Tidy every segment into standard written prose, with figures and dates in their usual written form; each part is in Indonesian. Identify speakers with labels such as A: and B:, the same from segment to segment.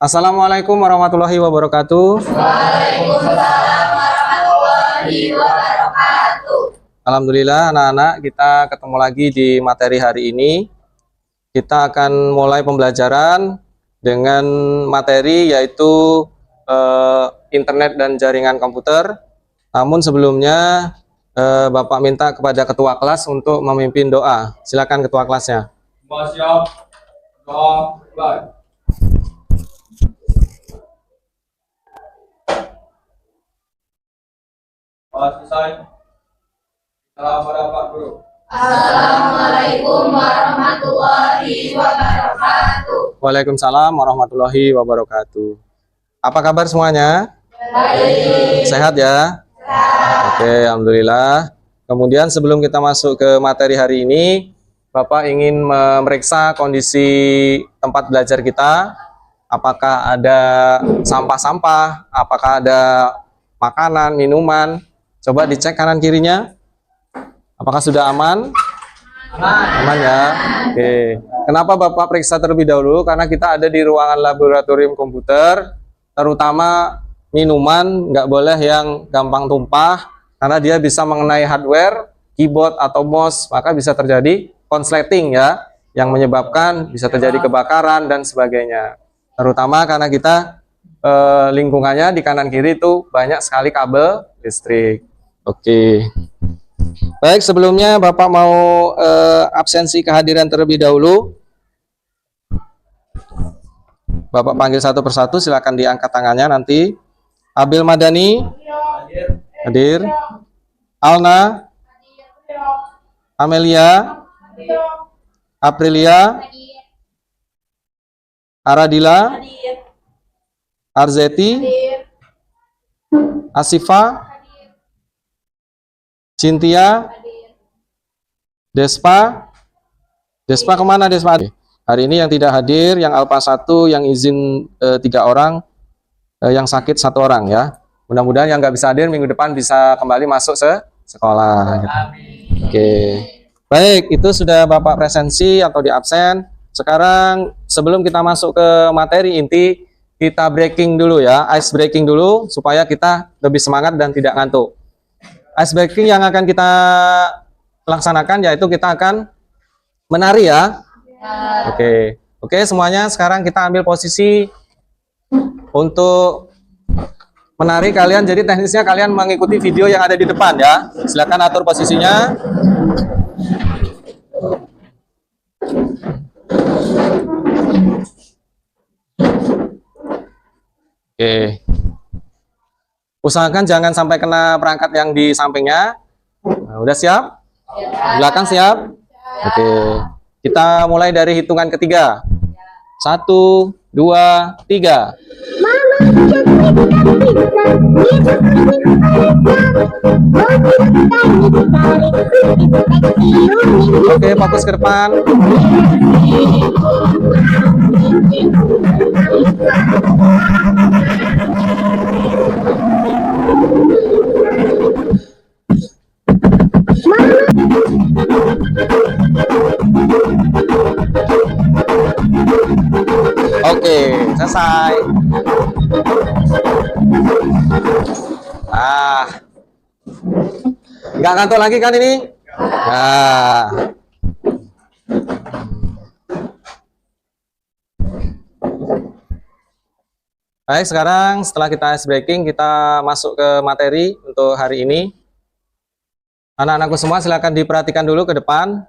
A: Assalamualaikum warahmatullahi wabarakatuh.
B: Waalaikumsalam warahmatullahi wabarakatuh.
A: Alhamdulillah anak-anak, kita ketemu lagi di materi hari ini. Kita akan mulai pembelajaran dengan materi yaitu internet dan jaringan komputer. Namun sebelumnya Bapak minta kepada ketua kelas untuk memimpin doa. Silakan ketua kelasnya.
C: Siap, doa, mulai. Selesai. Salam pada Pak Guru.
B: Assalamualaikum warahmatullahi wabarakatuh.
A: Waalaikumsalam warahmatullahi wabarakatuh. Apa kabar semuanya?
B: Baik.
A: Sehat ya? Oke, alhamdulillah. Kemudian sebelum kita masuk ke materi hari ini, Bapak ingin memeriksa kondisi tempat belajar kita. Apakah ada sampah-sampah? Apakah ada makanan, minuman? Coba dicek kanan kirinya. Apakah sudah aman? Aman ya. Oke. Kenapa Bapak periksa terlebih dahulu? Karena kita ada di ruangan laboratorium komputer. Terutama minuman nggak boleh yang gampang tumpah, karena dia bisa mengenai hardware, keyboard atau mouse, maka bisa terjadi konsleting ya, yang menyebabkan bisa terjadi kebakaran dan sebagainya. Terutama karena kita lingkungannya di kanan kiri itu banyak sekali kabel listrik. Oke. Baik, sebelumnya Bapak mau absensi kehadiran terlebih dahulu. Bapak panggil satu persatu, silakan diangkat tangannya nanti. Abil Madani hadir. Alna, Amelia, Aprilia, Aradila, Arzeti, Asifa, Cynthia, Despa. Despa kemana Despa? Hari ini yang tidak hadir, yang Alpha 1, yang izin 3 orang, yang sakit 1 orang ya. Mudah-mudahan yang nggak bisa hadir minggu depan bisa kembali masuk sekolah. Oke. Baik, itu sudah Bapak presensi atau di absen. Sekarang sebelum kita masuk ke materi inti, kita breaking dulu ya, ice breaking dulu supaya kita lebih semangat dan tidak ngantuk. Ice breaking yang akan kita laksanakan yaitu kita akan menari ya. Oke, semuanya sekarang kita ambil posisi untuk menari kalian. Jadi teknisnya kalian mengikuti video yang ada di depan ya. Silakan atur posisinya. Oke. Usahakan jangan sampai kena perangkat yang di sampingnya. Nah, udah siap? Belakang siap? Oke. Kita mulai dari hitungan ketiga. 1, 2, 3. Oke, fokus ke depan. Oke, selesai. Nggak ngantuk lagi kan ini? Baik, sekarang setelah kita ice breaking, kita masuk ke materi untuk hari ini. Anak-anakku semua silakan diperhatikan dulu ke depan.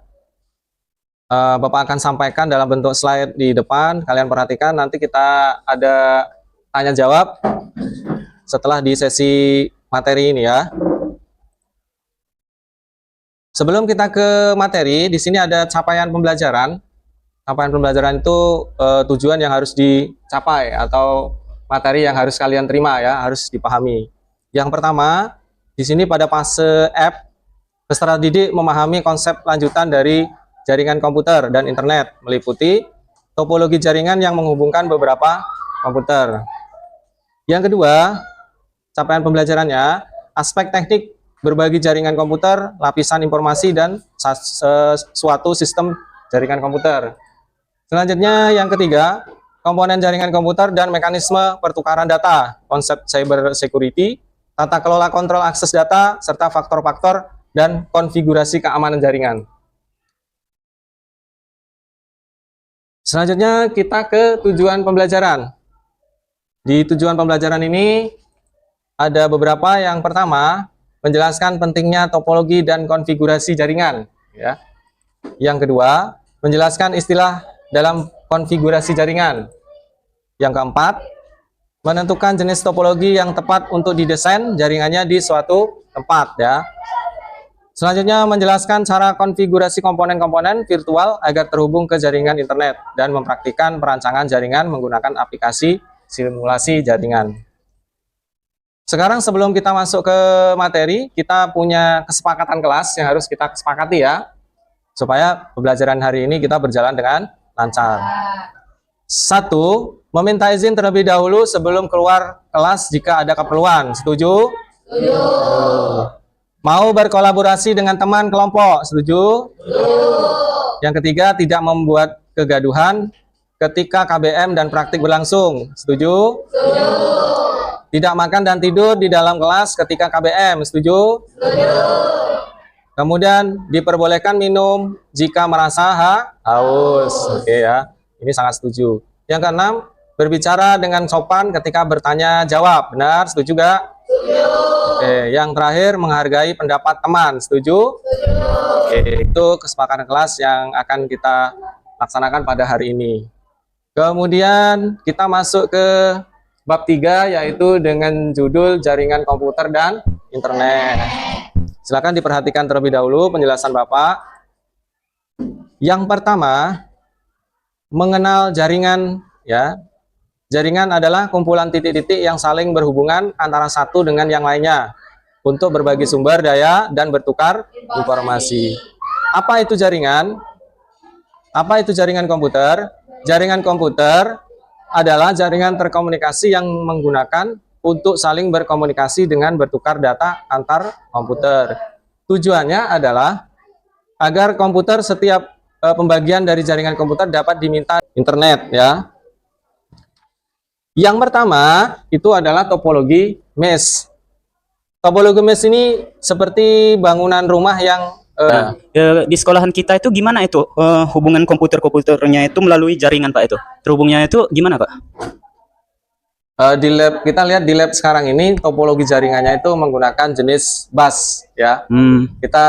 A: Bapak akan sampaikan dalam bentuk slide di depan. Kalian perhatikan, nanti kita ada tanya jawab setelah di sesi materi ini ya. Sebelum kita ke materi, di sini ada capaian pembelajaran. Capaian pembelajaran itu tujuan yang harus dicapai atau materi yang harus kalian terima ya, harus dipahami. Yang pertama, di sini pada fase F, peserta didik memahami konsep lanjutan dari jaringan komputer dan internet, meliputi topologi jaringan yang menghubungkan beberapa komputer. Yang kedua, capaian pembelajarannya, aspek teknik berbagi jaringan komputer, lapisan informasi, dan suatu sistem jaringan komputer. Selanjutnya yang ketiga, komponen jaringan komputer dan mekanisme pertukaran data, konsep cyber security, tata kelola kontrol akses data, serta faktor-faktor dan konfigurasi keamanan jaringan. Selanjutnya kita ke tujuan pembelajaran. Di tujuan pembelajaran ini ada beberapa. Yang pertama, menjelaskan pentingnya topologi dan konfigurasi jaringan. Ya. Yang kedua, menjelaskan istilah dalam konfigurasi jaringan. Yang keempat, menentukan jenis topologi yang tepat untuk didesain jaringannya di suatu tempat. Ya. Selanjutnya menjelaskan cara konfigurasi komponen-komponen virtual agar terhubung ke jaringan internet dan mempraktikkan perancangan jaringan menggunakan aplikasi simulasi jaringan. Sekarang sebelum kita masuk ke materi, kita punya kesepakatan kelas yang harus kita kesepakati ya, supaya pembelajaran hari ini kita berjalan dengan lancar. 1. Meminta izin terlebih dahulu sebelum keluar kelas jika ada keperluan. Setuju?
B: Setuju.
A: Mau berkolaborasi dengan teman kelompok, setuju? Yang ketiga, tidak membuat kegaduhan ketika KBM dan praktik berlangsung, setuju? Tidak makan dan tidur di dalam kelas ketika KBM, setuju? Kemudian diperbolehkan minum jika merasa haus, oke ya, ini sangat setuju. Yang keenam, berbicara dengan sopan ketika bertanya jawab, benar, setuju gak? Oke, yang terakhir menghargai pendapat teman, setuju? Oke, itu kesepakatan kelas yang akan kita laksanakan pada hari ini. Kemudian kita masuk ke bab 3, yaitu dengan judul jaringan komputer dan internet. Silakan diperhatikan terlebih dahulu penjelasan Bapak. Yang pertama, mengenal jaringan ya. Jaringan adalah kumpulan titik-titik yang saling berhubungan antara satu dengan yang lainnya untuk berbagi sumber daya dan bertukar informasi. Apa itu jaringan? Apa itu jaringan komputer? Jaringan komputer adalah jaringan terkomunikasi yang menggunakan untuk saling berkomunikasi dengan bertukar data antar komputer. Tujuannya adalah agar komputer setiap pembagian dari jaringan komputer dapat diminta internet ya. Yang pertama itu adalah topologi mesh. Topologi mesh ini seperti bangunan rumah yang
D: di sekolahan kita itu gimana itu hubungan komputernya itu melalui jaringan Pak itu? Terhubungnya itu gimana Pak?
A: Di lab kita lihat di lab sekarang ini topologi jaringannya itu menggunakan jenis bus ya. Kita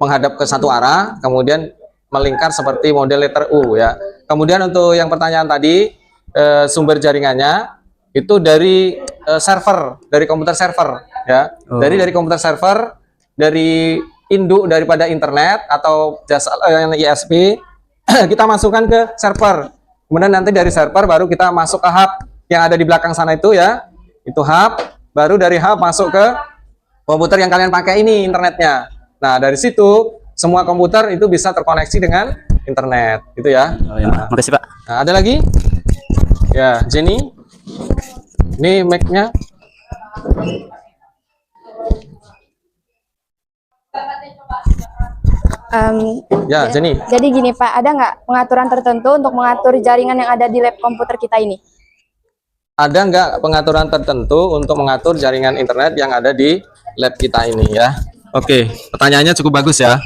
A: menghadap ke satu arah, kemudian melingkar seperti model letter U ya. Kemudian untuk yang pertanyaan tadi, sumber jaringannya itu dari server, dari komputer server ya. Dari komputer server, dari induk daripada internet atau jasa ISP kita masukkan ke server. Kemudian nanti dari server baru kita masuk ke hub yang ada di belakang sana itu ya. Itu hub, baru dari hub masuk ke komputer yang kalian pakai ini internetnya. Nah, dari situ semua komputer itu bisa terkoneksi dengan internet gitu ya.
D: Makasih Pak.
A: Nah, ada lagi? Ya, Jenny. Ini mic-nya. Ya, Jenny.
E: Jadi gini Pak, ada nggak pengaturan tertentu untuk mengatur jaringan yang ada di lab komputer kita ini?
A: Ada nggak pengaturan tertentu untuk mengatur jaringan internet yang ada di lab kita ini ya? Oke, pertanyaannya cukup bagus ya.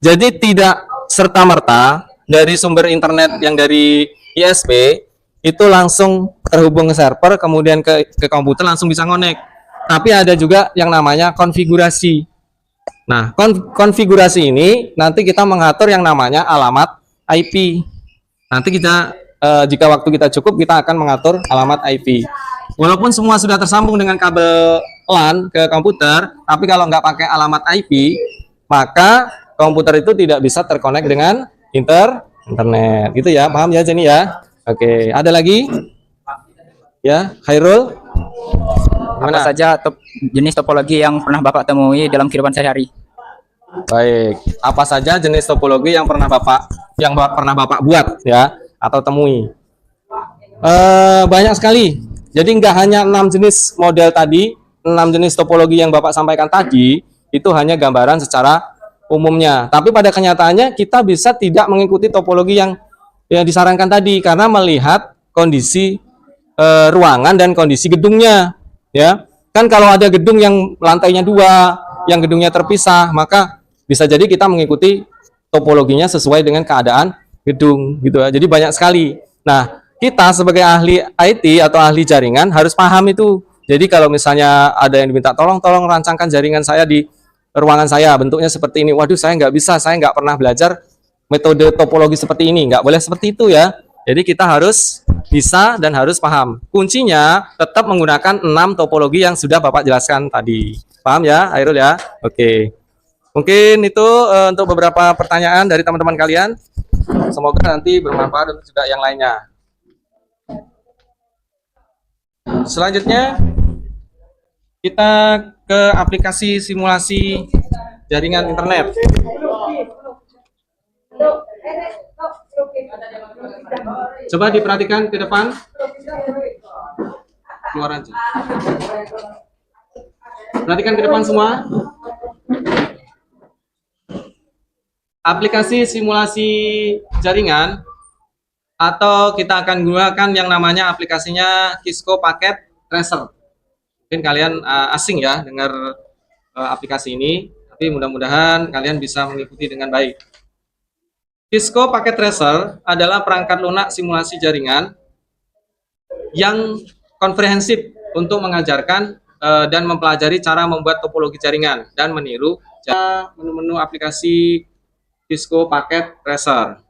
A: Jadi tidak serta-merta dari sumber internet yang dari ISP itu langsung terhubung ke server, kemudian ke komputer langsung bisa connect. Tapi ada juga yang namanya konfigurasi. Nah, konfigurasi ini nanti kita mengatur yang namanya alamat IP. Nanti kita jika waktu kita cukup, kita akan mengatur alamat IP. Walaupun semua sudah tersambung dengan kabel LAN ke komputer, tapi kalau nggak pakai alamat IP, maka komputer itu tidak bisa terkonek dengan internet. Itu ya, paham ya Jenny ya? Oke, ada lagi? Ya, Khairul?
F: Apa saja jenis topologi yang pernah Bapak temui dalam kehidupan sehari-hari?
A: Baik, apa saja jenis topologi yang pernah Bapak buat ya atau temui? Banyak sekali. Jadi nggak hanya 6 jenis model tadi, 6 jenis topologi yang Bapak sampaikan tadi, itu hanya gambaran secara umumnya. Tapi pada kenyataannya kita bisa tidak mengikuti topologi yang yang disarankan tadi karena melihat kondisi ruangan dan kondisi gedungnya, ya. Kan kalau ada gedung yang lantainya 2, yang gedungnya terpisah, maka bisa jadi kita mengikuti topologinya sesuai dengan keadaan gedung gitu ya. Jadi banyak sekali. Nah, kita sebagai ahli IT atau ahli jaringan harus paham itu. Jadi kalau misalnya ada yang diminta tolong rancangkan jaringan saya di ruangan saya bentuknya seperti ini. Waduh, saya nggak bisa, saya nggak pernah belajar metode topologi seperti ini. Nggak boleh seperti itu ya. Jadi kita harus bisa dan harus paham. Kuncinya tetap menggunakan 6 topologi yang sudah Bapak jelaskan tadi. Paham ya, Hairul ya? Oke. Mungkin itu untuk beberapa pertanyaan dari teman-teman kalian. Semoga nanti bermanfaat untuk juga yang lainnya. Selanjutnya kita ke aplikasi simulasi jaringan internet. Coba diperhatikan ke depan. Keluar aja. Perhatikan ke depan semua. Aplikasi simulasi jaringan atau kita akan gunakan yang namanya aplikasinya Cisco Packet Tracer. Mungkin kalian asing ya dengar aplikasi ini, tapi mudah-mudahan kalian bisa mengikuti dengan baik. Cisco Packet Tracer adalah perangkat lunak simulasi jaringan yang komprehensif untuk mengajarkan dan mempelajari cara membuat topologi jaringan dan meniru menu-menu aplikasi Cisco Packet Tracer.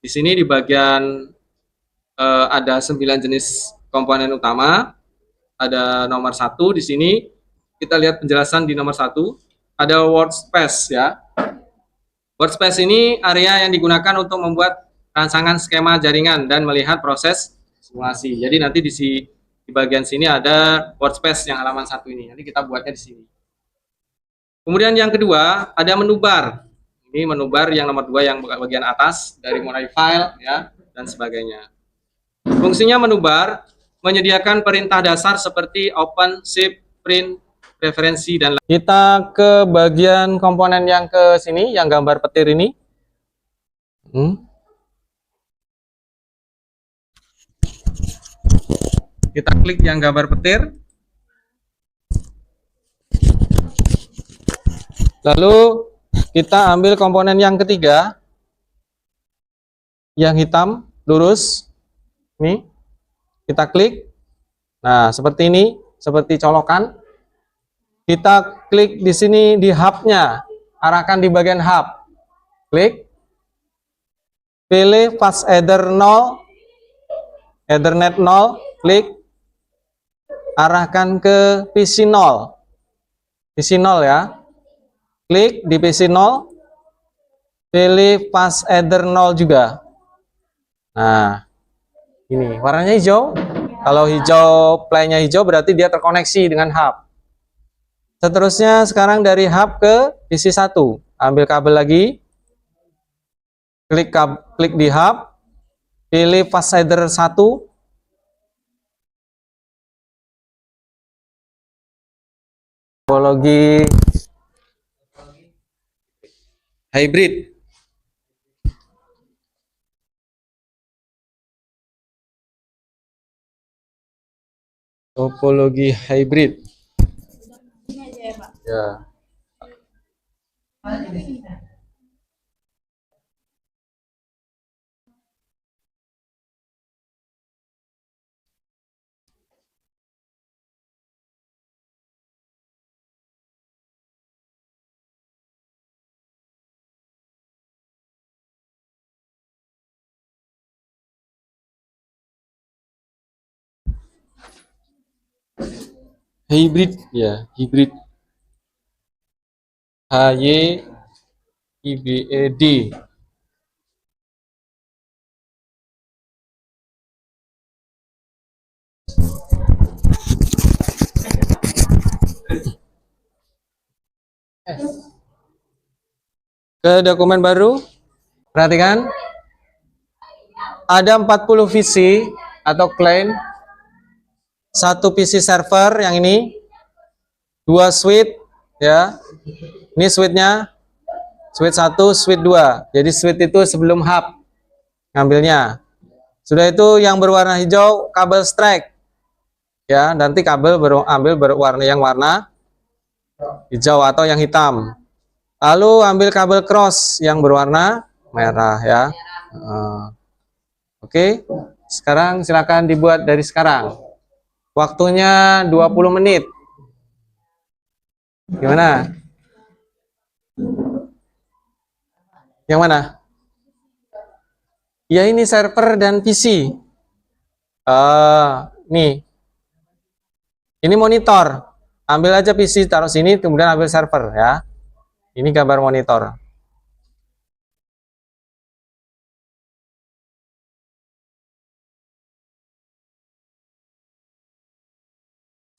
A: Di sini di bagian ada 9 jenis komponen utama. Ada nomor 1 di sini. Kita lihat penjelasan di nomor 1. Ada workspace ya. Workspace ini area yang digunakan untuk membuat rancangan skema jaringan dan melihat proses simulasi. Jadi nanti di bagian sini ada workspace yang halaman 1 ini. Nanti kita buatnya di sini. Kemudian yang kedua ada menu bar. Ini menu bar yang nomor 2 yang bagian atas dari mulai file ya dan sebagainya. Fungsinya menu bar menyediakan perintah dasar seperti open, shift, print, referensi dan lain. Kita ke bagian komponen yang ke sini yang gambar petir ini. Kita klik yang gambar petir. Lalu kita ambil komponen yang ketiga, yang hitam, lurus, ini, kita klik, nah seperti ini, seperti colokan, kita klik di sini di hub-nya, arahkan di bagian hub, klik, pilih fast adder 0, Ethernet 0, klik, arahkan ke PC 0, PC 0 ya. Klik di PC 0, pilih fast adder 0 juga. Nah, ini warnanya hijau. Kalau hijau, play-nya hijau berarti dia terkoneksi dengan hub. Seterusnya sekarang dari hub ke PC 1. Ambil kabel lagi. Klik di hub. Pilih fast adder 1. Topologi hybrid. Topologi hybrid. Ya. Hybrid ya, hybrid. HYBRID. Ke dokumen baru, perhatikan. Ada 40 VC atau client. 1 PC server yang ini, 2 switch ya. Ini switchnya, switch 1, switch 2. Jadi switch itu sebelum hub. ngambilnya. Sudah itu yang berwarna hijau kabel strike. Ya, nanti kabel ambil berwarna yang warna hijau atau yang hitam. Lalu ambil kabel cross yang berwarna merah ya. Oke. Sekarang silakan dibuat dari sekarang. Waktunya 20 menit. Gimana? Yang mana? Ya ini server dan PC. Nih. Ini monitor. Ambil aja PC, taruh sini, kemudian ambil server ya. Ini gambar monitor.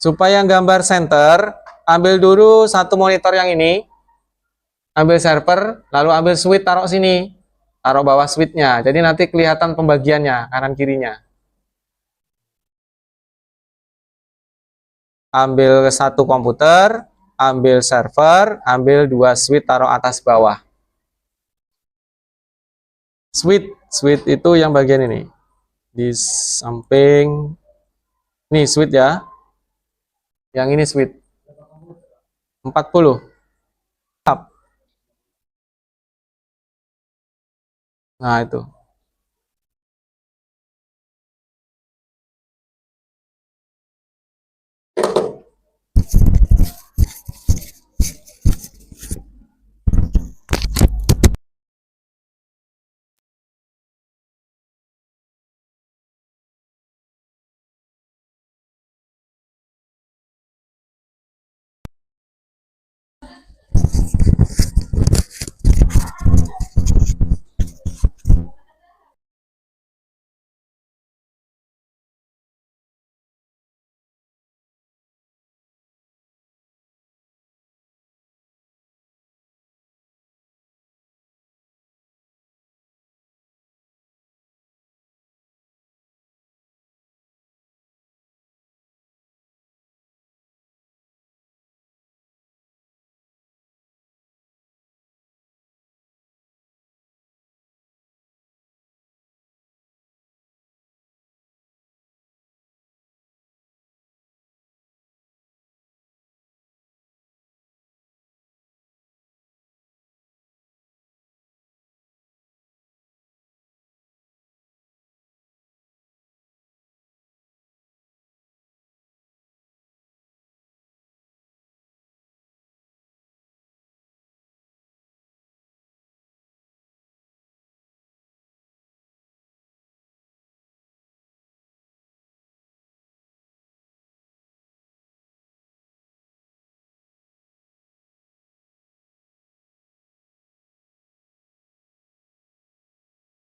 A: Supaya gambar center, ambil dulu satu monitor yang ini. Ambil server, lalu ambil switch, taruh sini. Taruh bawah switchnya. Jadi nanti kelihatan pembagiannya, kanan kirinya. Ambil satu komputer, ambil server, ambil dua switch, taruh atas bawah. Switch itu yang bagian ini. Di samping, nih switch ya. Yang ini switch. 40. Up. Nah itu.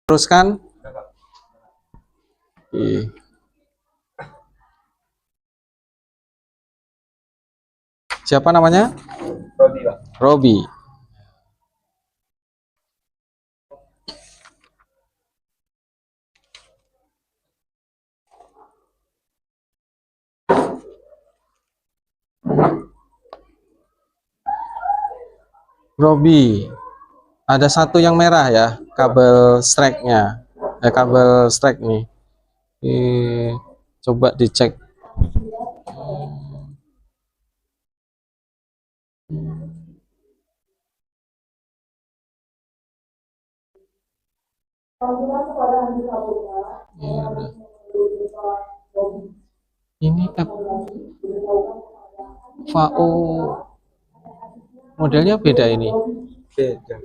A: Teruskan. Siapa namanya?
C: Rodi, Pak.
A: Robi. Robi. Ada satu yang merah ya, kabel strike-nya. Kabel strike nih. Coba dicek. Ini FAO modelnya beda ini.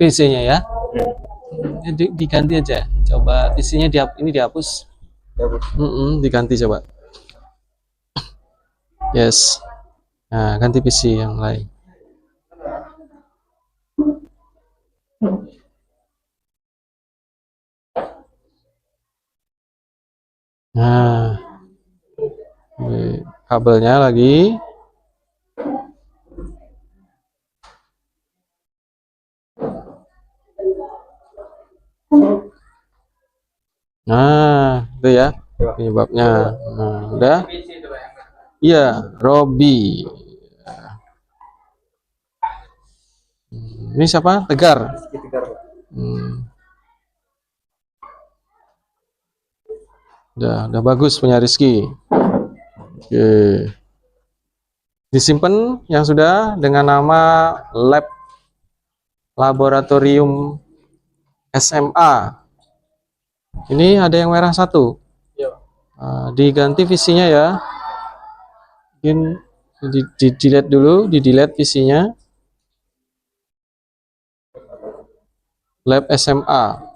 A: PC-nya ya. Diganti aja. Coba PC-nya ini dihapus. Diganti coba. Yes. Nah, ganti PC yang lain. Nah, ini kabelnya lagi. Nah, itu ya penyebabnya. Nah, udah. Iya, Robi. Ini siapa? Tegar. Udah bagus punya Rizky. Oke. Disimpan yang sudah dengan nama lab laboratorium SMA. Ini ada yang merah satu. Diganti visinya ya. Mungkin di delete dulu, di delete visinya. Lab SMA.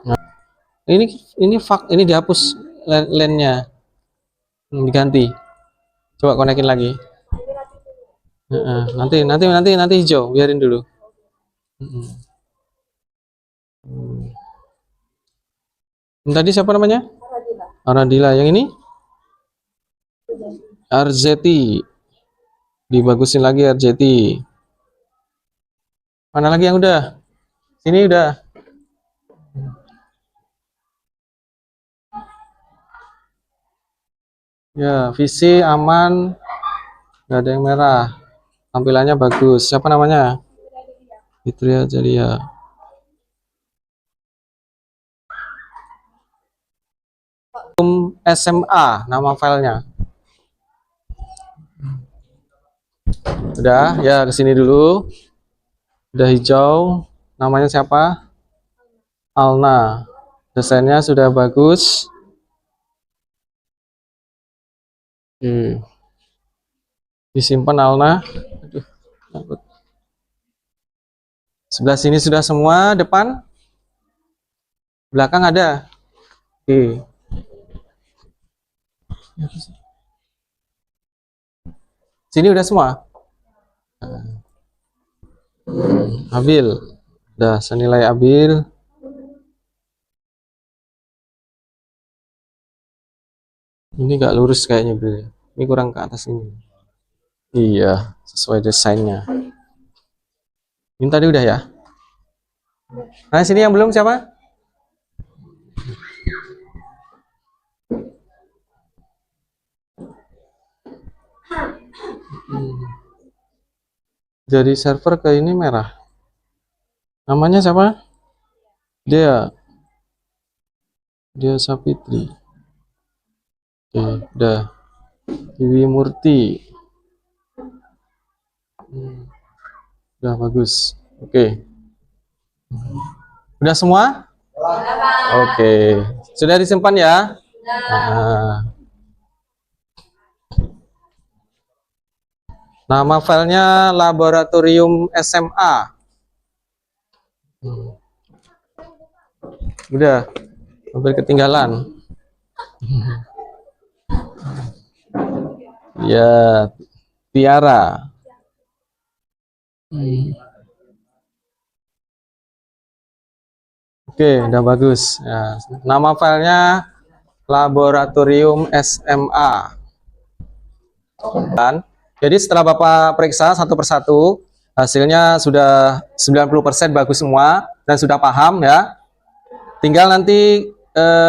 A: Nah, ini dihapus line-nya. Diganti. Coba konekin lagi. Nanti hijau, biarin dulu. Tadi siapa namanya? Aradila. Yang ini? Arzeti. Dibagusin lagi Arzeti. Mana lagi yang udah? Sini udah. Ya, visi aman, nggak ada yang merah, tampilannya bagus. Siapa namanya? Fitria Jalia. SMA nama filenya. Udah, ya kesini dulu. Udah hijau. Namanya siapa? Alna. Desainnya sudah bagus. Disimpan Alna. Aduh. Sebelah sini sudah semua, depan, belakang ada. Sini udah semua. Abil, udah senilai Abil. Ini nggak lurus kayaknya, Bil. Ini kurang ke atas ini. Iya, sesuai desainnya. Ini tadi udah ya. Nah, sini yang belum siapa? Jadi server ke ini merah. Namanya siapa? Dia Sapitri. Oke, udah. Dewi Murti. Udah bagus. Oke. Udah semua? Oke. Sudah disimpan ya? Nah. Nama filenya laboratorium SMA. Udah. Hampir ketinggalan. Ya, Tiara. Oke, udah bagus. Ya, nama filenya laboratorium SMA. Jadi setelah Bapak periksa satu persatu, hasilnya sudah 90% bagus semua dan sudah paham ya. Tinggal nanti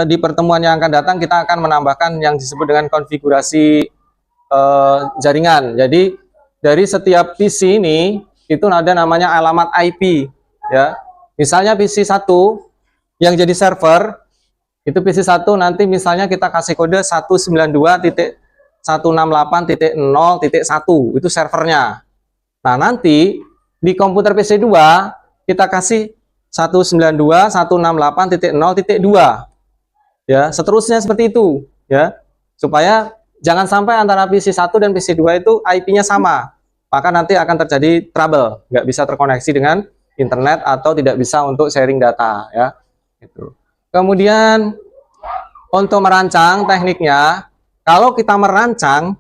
A: di pertemuan yang akan datang kita akan menambahkan yang disebut dengan konfigurasi jaringan. Jadi dari setiap PC ini itu ada namanya alamat IP ya. Misalnya PC 1 yang jadi server itu PC 1 nanti misalnya kita kasih kode 192.168.0.1 itu servernya. Nah, nanti di komputer PC 2 kita kasih 192.168.0.2 ya, seterusnya seperti itu ya, supaya jangan sampai antara PC 1 dan PC 2 itu IP-nya sama, maka nanti akan terjadi trouble, nggak bisa terkoneksi dengan internet atau tidak bisa untuk sharing data ya. Gitu. Kemudian untuk merancang tekniknya, kalau kita merancang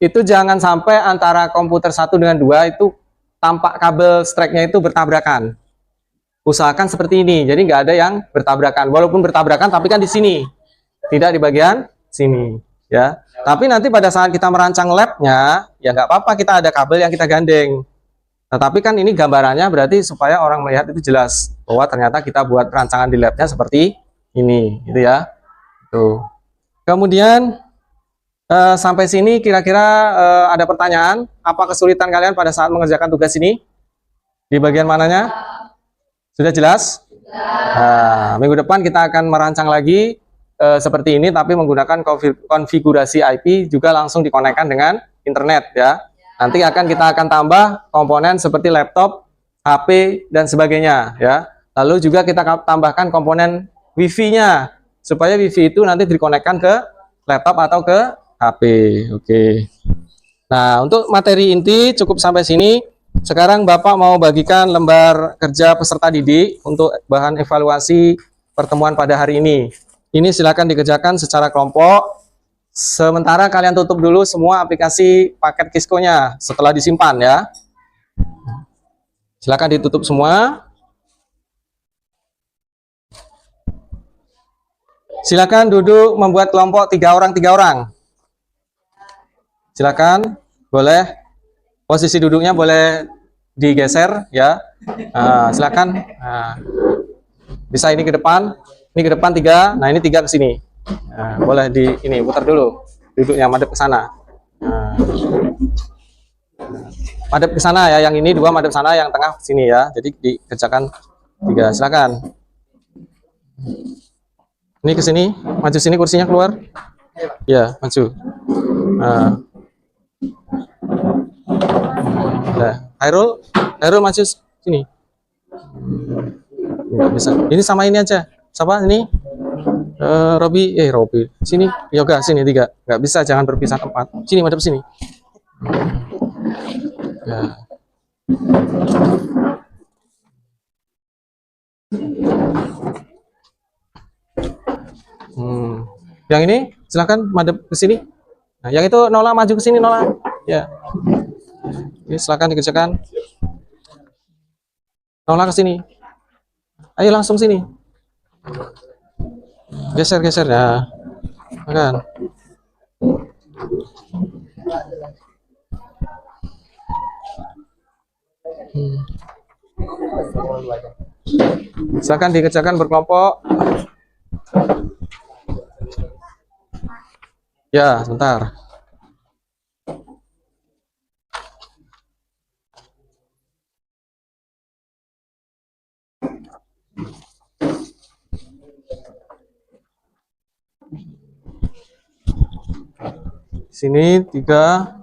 A: itu jangan sampai antara komputer 1 dengan 2 itu tampak kabel strike-nya itu bertabrakan. Usahakan seperti ini, jadi nggak ada yang bertabrakan. Walaupun bertabrakan, tapi kan di sini, tidak di bagian sini, ya. Tapi nanti pada saat kita merancang labnya, ya nggak apa-apa kita ada kabel yang kita gandeng, Tetapi kan ini gambarannya berarti supaya orang melihat itu jelas bahwa ternyata kita buat rancangan di labnya seperti ini, gitu ya. Tuh. Kemudian sampai sini kira-kira ada pertanyaan? Apa kesulitan kalian pada saat mengerjakan tugas ini? Di bagian mananya? Sudah jelas? Nah, minggu depan kita akan merancang lagi seperti ini, tapi menggunakan konfigurasi IP juga langsung dikonekkan dengan internet ya. Nanti kita akan tambah komponen seperti laptop, HP dan sebagainya ya. Lalu juga kita tambahkan komponen Wi-Fi-nya supaya Wi-Fi itu nanti dikonekkan ke laptop atau ke HP. Oke. Nah, untuk materi inti cukup sampai sini. Sekarang Bapak mau bagikan lembar kerja peserta didik untuk bahan evaluasi pertemuan pada hari ini. Ini silakan dikerjakan secara kelompok. Sementara kalian tutup dulu semua aplikasi paket Kisco-nya setelah disimpan ya. Silakan ditutup semua. Silakan duduk membuat kelompok 3 orang 3 orang. Silakan, boleh posisi duduknya boleh digeser ya. Silakan. Bisa ini ke depan 3. Nah, ini 3 ke sini. Nah, boleh ini putar dulu duduknya, madep ke sana. Madep ke sana ya, yang ini 2 madep sana, yang tengah sini ya. Jadi dikerjakan 3. Silakan. Ini ke sini, maju sini, kursinya keluar. Ya, maju. Nah, Hairul maju sini. Nggak bisa. Ini sama ini aja. Siapa ini? Robi. Sini. Yoga sini 3. Nggak bisa, jangan berpisah tempat. Sini, madep sini. Ya. Yang ini silakan madep ke sini. Nah, yang itu Nola maju ke sini, Nola. Ya. Oke, silakan dikerjakan. Nola ke sini. Ayo langsung sini. Geser ya. Makan. Silakan dikerjakan berkelompok. Ya, sebentar. Sini 3.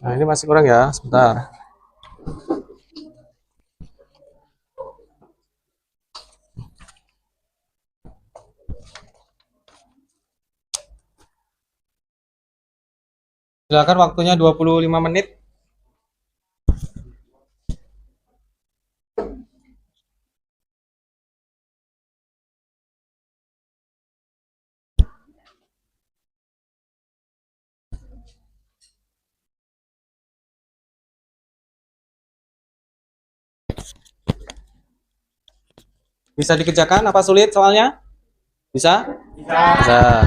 A: Nah, ini masih kurang ya, sebentar. Silakan, waktunya 25 menit. Bisa dikerjakan? Apa sulit soalnya? Bisa? Bisa.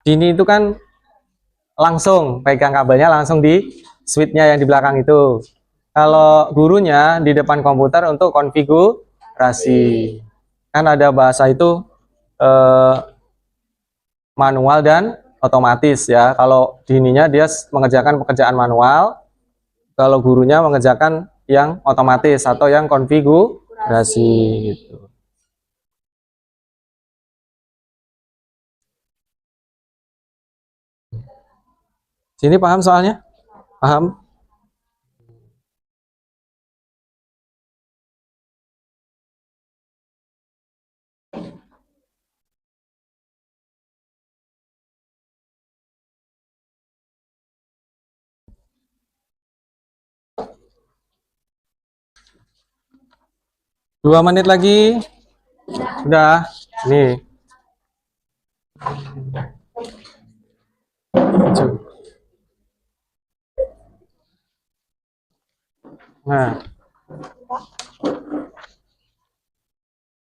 A: Ini itu kan langsung pegang kabelnya langsung di switch-nya yang di belakang itu. Kalau gurunya di depan komputer untuk konfigurasi. Kan ada bahasa itu manual dan otomatis ya. Kalau di ininya dia mengerjakan pekerjaan manual, kalau gurunya mengerjakan yang otomatis atau yang konfigurasi gitu. Sini paham soalnya? Paham? Dua menit lagi. Udah. Nih. Nah.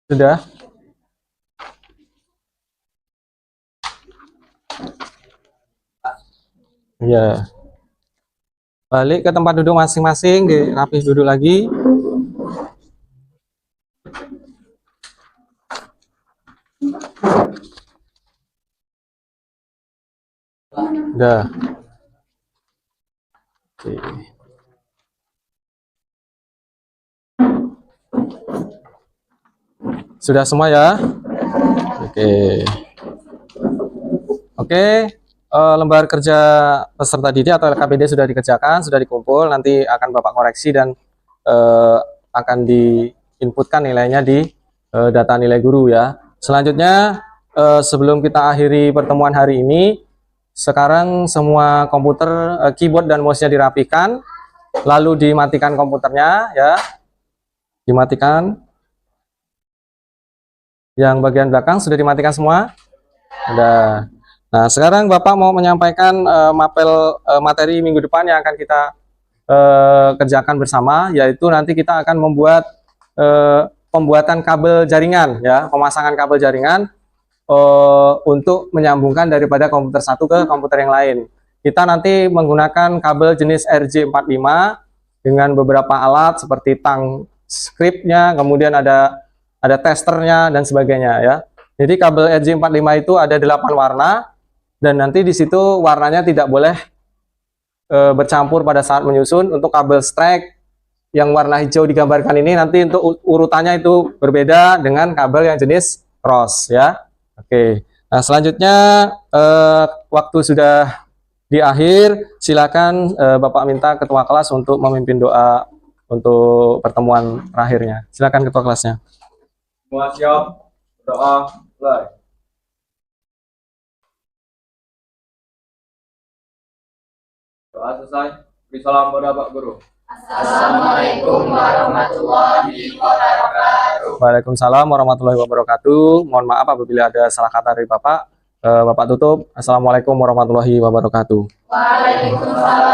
A: Sudah. Ya. Balik ke tempat duduk masing-masing, rapih duduk lagi. Udah. Oke. Sudah semua ya? Oke. Oke, lembar kerja peserta didik atau LKPD sudah dikerjakan, sudah dikumpul, nanti akan Bapak koreksi dan akan diinputkan nilainya di data nilai guru ya. Selanjutnya, sebelum kita akhiri pertemuan hari ini, sekarang semua komputer, keyboard dan mouse-nya dirapikan, lalu dimatikan komputernya ya, dimatikan. Yang bagian belakang sudah dimatikan semua? Sudah. Nah, sekarang Bapak mau menyampaikan materi minggu depan yang akan kita kerjakan bersama, yaitu nanti kita akan membuat pembuatan kabel jaringan ya, pemasangan kabel jaringan untuk menyambungkan daripada komputer satu ke komputer yang lain. Kita nanti menggunakan kabel jenis RJ45 dengan beberapa alat seperti tang scriptnya, kemudian ada testernya dan sebagainya ya. Jadi kabel RJ45 itu ada 8 warna dan nanti di situ warnanya tidak boleh bercampur pada saat menyusun. Untuk kabel strike yang warna hijau digambarkan ini nanti untuk urutannya itu berbeda dengan kabel yang jenis cross ya. Oke. Nah, selanjutnya waktu sudah di akhir, silakan Bapak minta ketua kelas untuk memimpin doa untuk pertemuan terakhirnya. Silakan ketua kelasnya.
C: Semua siap? Doa mulai. Doa selesai. Beri salam pada Pak Guru.
B: Assalamualaikum warahmatullahi wabarakatuh.
A: Waalaikumsalam warahmatullahi wabarakatuh. Mohon maaf apabila ada salah kata dari Bapak. Bapak tutup. Assalamualaikum warahmatullahi wabarakatuh.
B: Waalaikumsalam.